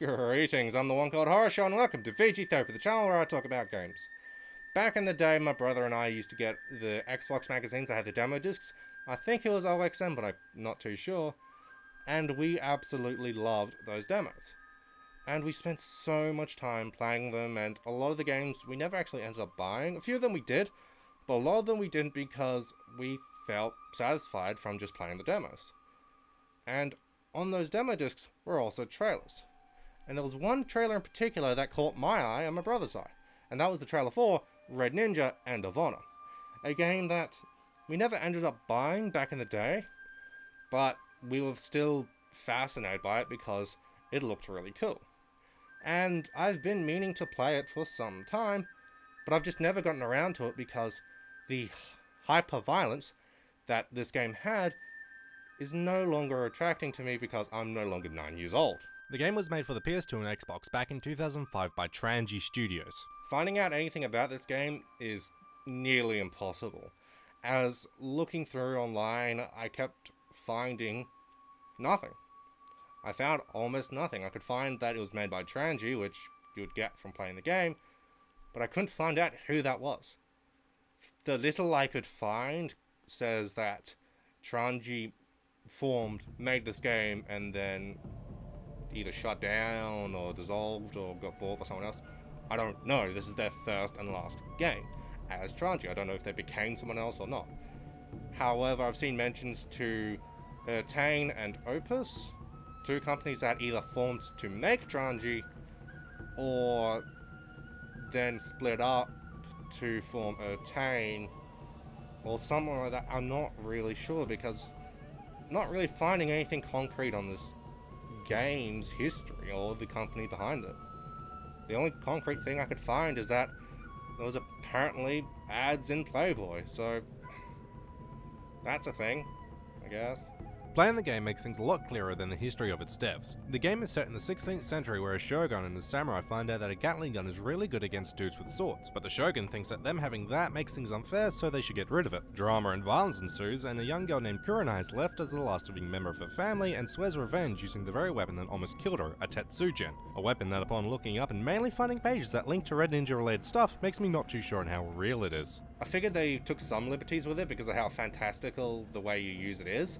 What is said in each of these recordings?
Greetings, I'm the one called Horror Show and welcome to VG Therapy, the channel where I talk about games. Back in the day, my brother and I used to get the Xbox magazines that had the demo discs. I think it was OXM, but I'm not too sure. And we absolutely loved those demos. And we spent so much time playing them, and a lot of the games we never actually ended up buying. A few of them we did, but a lot of them we didn't because we felt satisfied from just playing the demos. And on those demo discs were also trailers. And there was one trailer in particular that caught my eye and my brother's eye. And that was the trailer for Red Ninja End of Honor. A game that we never ended up buying back in the day, but we were still fascinated by it because it looked really cool. And I've been meaning to play it for some time, but I've just never gotten around to it because the hyper-violence that this game had is no longer attracting to me because I'm no longer 9 years old. The game was made for the PS2 and Xbox back in 2005 by Trangi Studios. Finding out anything about this game is nearly impossible, as looking through online I kept finding nothing. I found almost nothing. I could find that it was made by Trangi, which you would get from playing the game, but I couldn't find out who that was. The little I could find says that Trangi made this game and then either shut down or dissolved or got bought by someone else. I don't know. This is their first and last game as Trangi. I don't know if they became someone else or not. However, I've seen mentions to Tane and Opus, two companies that either formed to make Trangi or then split up to form Tane or something like that. I'm not really sure because I'm not really finding anything concrete on this game's history or the company behind it. The only concrete thing I could find is that there was apparently ads in Playboy, so that's a thing, I guess. Playing the game makes things a lot clearer than the history of its devs. The game is set in the 16th century where a shogun and a samurai find out that a Gatling gun is really good against dudes with swords, but the shogun thinks that them having that makes things unfair, so they should get rid of it. Drama and violence ensues, and a young girl named Kurenai is left as the last living member of her family and swears revenge using the very weapon that almost killed her, a Tetsujin. A weapon that upon looking up and mainly finding pages that link to Red Ninja related stuff makes me not too sure on how real it is. I figured they took some liberties with it because of how fantastical the way you use it is,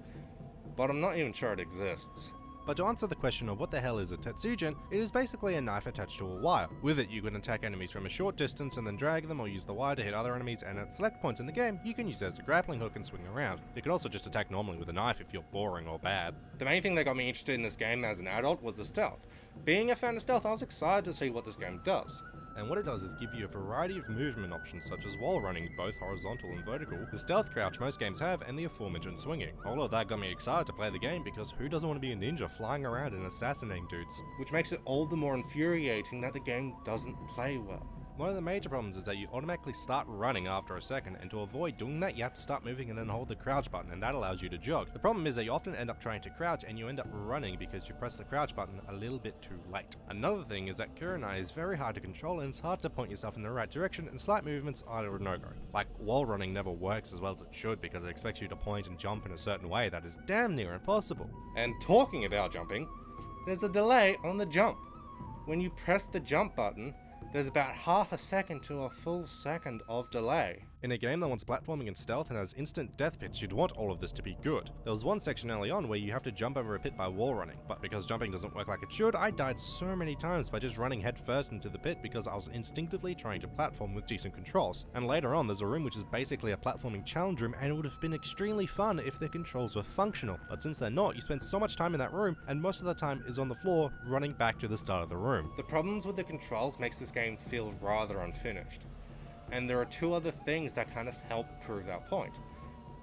but I'm not even sure it exists. But to answer the question of what the hell is a Tetsujin, it is basically a knife attached to a wire. With it you can attack enemies from a short distance and then drag them or use the wire to hit other enemies, and at select points in the game you can use it as a grappling hook and swing around. You could also just attack normally with a knife if you're boring or bad. The main thing that got me interested in this game as an adult was the stealth. Being a fan of stealth, I was excited to see what this game does. And what it does is give you a variety of movement options such as wall running, both horizontal and vertical, the stealth crouch most games have, and the aforementioned swinging. All of that got me excited to play the game because who doesn't want to be a ninja flying around and assassinating dudes? Which makes it all the more infuriating that the game doesn't play well. One of the major problems is that you automatically start running after a second, and to avoid doing that you have to start moving and then hold the crouch button, and that allows you to jog. The problem is that you often end up trying to crouch and you end up running because you press the crouch button a little bit too late. Another thing is that Kurenai is very hard to control and it's hard to point yourself in the right direction, and slight movements are a no-go. Like wall running never works as well as it should because it expects you to point and jump in a certain way that is damn near impossible. And talking about jumping, there's a delay on the jump. When you press the jump button, there's about half a second to a full second of delay. In a game that wants platforming and stealth and has instant death pits, you'd want all of this to be good. There was one section early on where you have to jump over a pit by wall running, but because jumping doesn't work like it should, I died so many times by just running head first into the pit because I was instinctively trying to platform with decent controls. And later on there's a room which is basically a platforming challenge room, and it would have been extremely fun if the controls were functional, but since they're not, you spend so much time in that room, and most of the time is on the floor running back to the start of the room. The problems with the controls makes this game feel rather unfinished. And there are two other things that kind of help prove that point: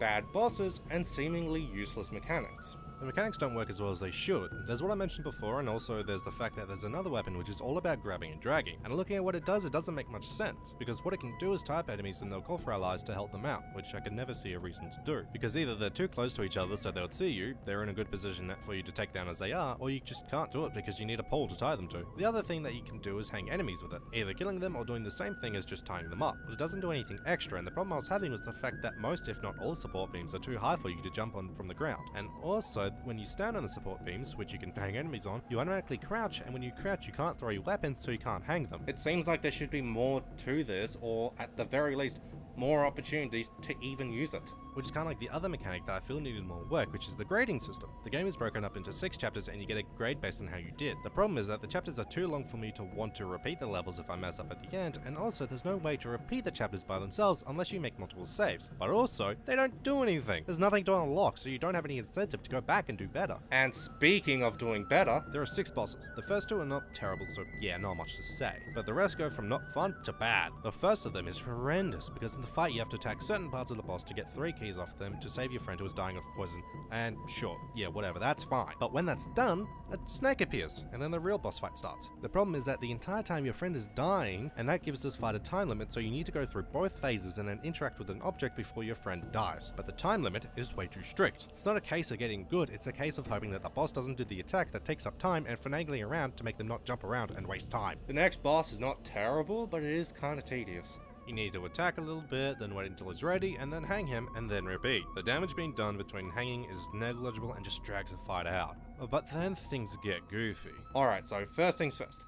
bad bosses and seemingly useless mechanics. The mechanics don't work as well as they should. There's what I mentioned before, and also there's the fact that there's another weapon which is all about grabbing and dragging. And looking at what it doesn't make much sense, because what it can do is type enemies and they'll call for allies to help them out, which I could never see a reason to do. Because either they're too close to each other so they would see you, they're in a good position for you to take down as they are, or you just can't do it because you need a pole to tie them to. The other thing that you can do is hang enemies with it, either killing them or doing the same thing as just tying them up. But it doesn't do anything extra, and the problem I was having was the fact that most, if not all, support beams are too high for you to jump on from the ground. And also, So when you stand on the support beams, which you can hang enemies on, you automatically crouch, and when you crouch you can't throw your weapon, so you can't hang them. It seems like there should be more to this, or at the very least, more opportunities to even use it. Which is kind of like the other mechanic that I feel needed more work, which is the grading system. The game is broken up into 6 chapters and you get a grade based on how you did. The problem is that the chapters are too long for me to want to repeat the levels if I mess up at the end, and also there's no way to repeat the chapters by themselves unless you make multiple saves. But also, they don't do anything. There's nothing to unlock, so you don't have any incentive to go back and do better. And speaking of doing better, there are 6 bosses. The first 2 are not terrible, so yeah, not much to say. But the rest go from not fun to bad. The first of them is horrendous, because in the fight you have to attack certain parts of the boss to get 3 keys off them to save your friend who is dying of poison, and sure, yeah, whatever, that's fine. But when that's done, a snake appears, and then the real boss fight starts. The problem is that the entire time your friend is dying, and that gives this fight a time limit, so you need to go through both phases and then interact with an object before your friend dies. But the time limit is way too strict. It's not a case of getting good, it's a case of hoping that the boss doesn't do the attack that takes up time and finagling around to make them not jump around and waste time. The next boss is not terrible, but it is kinda tedious. You need to attack a little bit, then wait until he's ready, and then hang him, and then repeat. The damage being done between hanging is negligible and just drags the fight out. But then things get goofy. Alright, so first things first.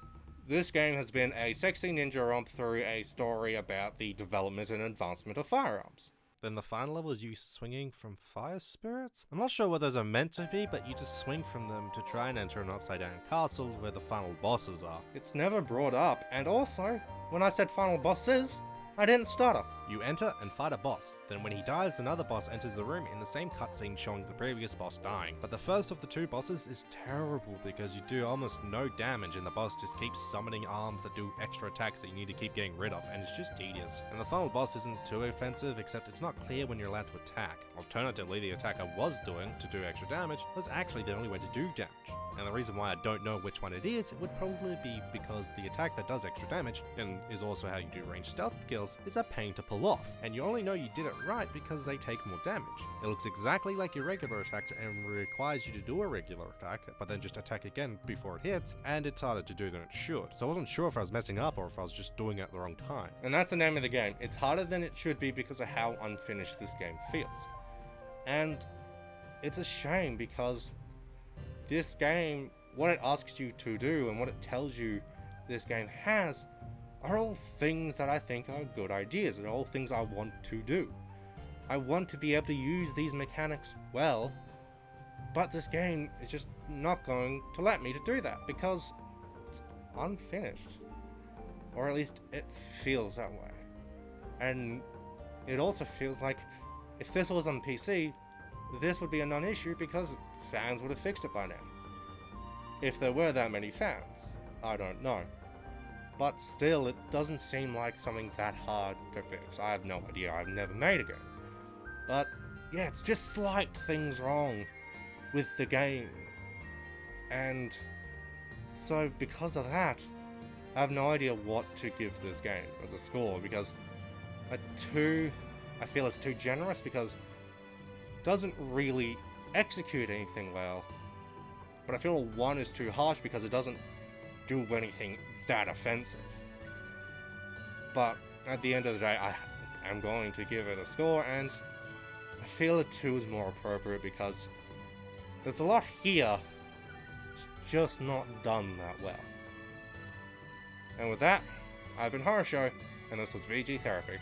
This game has been a sexy ninja romp through a story about the development and advancement of firearms. Then the final level is you swinging from fire spirits? I'm not sure what those are meant to be, but you just swing from them to try and enter an upside down castle where the final bosses are. It's never brought up, and also, when I said final bosses, I didn't stutter. You enter and fight a boss, then when he dies another boss enters the room in the same cutscene showing the previous boss dying. But the first of the 2 bosses is terrible because you do almost no damage and the boss just keeps summoning arms that do extra attacks that you need to keep getting rid of, and it's just tedious. And the final boss isn't too offensive, except it's not clear when you're allowed to attack. Alternatively, the attack I was doing to do extra damage was actually the only way to do damage. And the reason why I don't know which one it would probably be because the attack that does extra damage, and is also how you do ranged stealth kills, is a pain to pull off. And you only know you did it right because they take more damage. It looks exactly like your regular attack and requires you to do a regular attack, but then just attack again before it hits, and it's harder to do than it should. So I wasn't sure if I was messing up or if I was just doing it at the wrong time. And that's the name of the game. It's harder than it should be because of how unfinished this game feels. And it's a shame because this game, what it asks you to do and what it tells you this game has are all things that I think are good ideas and all things I want to do. I want to be able to use these mechanics well, but this game is just not going to let me to do that because it's unfinished. Or at least it feels that way. And it also feels like if this was on PC, this would be a non-issue because fans would have fixed it by now. If there were that many fans, I don't know. But still, it doesn't seem like something that hard to fix. I have no idea, I've never made a game. But yeah, it's just slight things wrong with the game. And so because of that, I have no idea what to give this game as a score, because a 2, I feel it's too generous because it doesn't really execute anything well. But I feel a 1 is too harsh because it doesn't do anything that offensive. But at the end of the day, I am going to give it a score, and I feel a 2 is more appropriate because there's a lot here, it's just not done that well. And with that, I've been Horror Show, and this was VG Therapy.